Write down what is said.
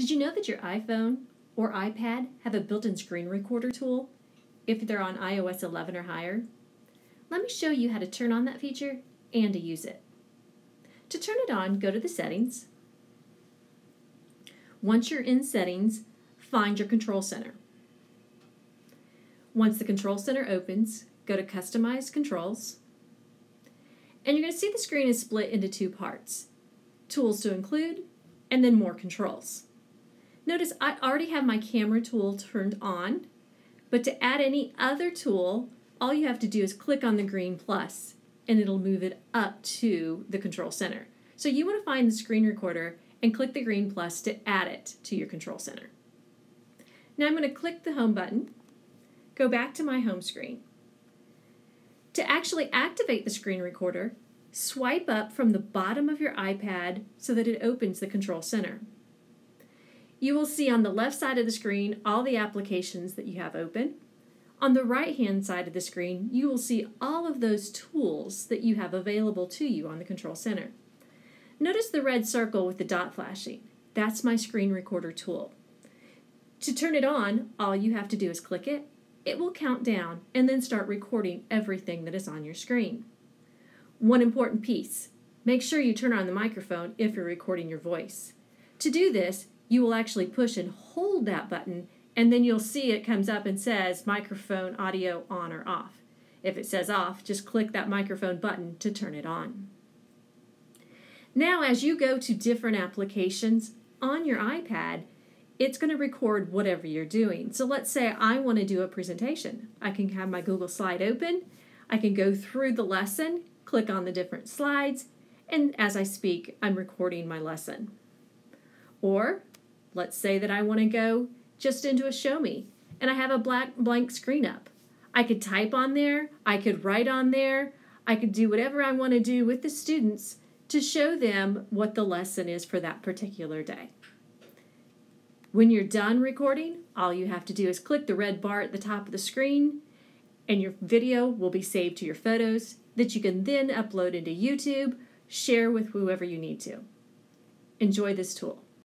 Did you know that your iPhone or iPad have a built-in screen recorder tool if they're on iOS 11 or higher? Let me show you how to turn on that feature and to use it. To turn it on, go to the settings. Once you're in settings, find your control center. Once the control center opens, go to Customize Controls. And you're going to see the screen is split into two parts. Tools to include, and then more controls. Notice I already have my camera tool turned on, but to add any other tool, all you have to do is click on the green plus, and it'll move it up to the control center. So you want to find the screen recorder and click the green plus to add it to your control center. Now I'm going to click the home button, go back to my home screen. To actually activate the screen recorder, swipe up from the bottom of your iPad so that it opens the control center. You will see on the left side of the screen all the applications that you have open. On the right-hand side of the screen, you will see all of those tools that you have available to you on the control center. Notice the red circle with the dot flashing. That's my screen recorder tool. To turn it on, all you have to do is click it. It will count down and then start recording everything that is on your screen. One important piece, make sure you turn on the microphone if you're recording your voice. To do this, you will actually push and hold that button, and then you'll see it comes up and says microphone audio on or off. If it says off, just click that microphone button to turn it on. Now as you go to different applications on your iPad, it's going to record whatever you're doing. So let's say I want to do a presentation. I can have my Google slide open, I can go through the lesson, click on the different slides, and as I speak, I'm recording my lesson. Or let's say that I want to go just into a show me, and I have a blank screen up. I could type on there, I could write on there, I could do whatever I want to do with the students to show them what the lesson is for that particular day. When you're done recording, all you have to do is click the red bar at the top of the screen, and your video will be saved to your photos that you can then upload into YouTube, share with whoever you need to. Enjoy this tool.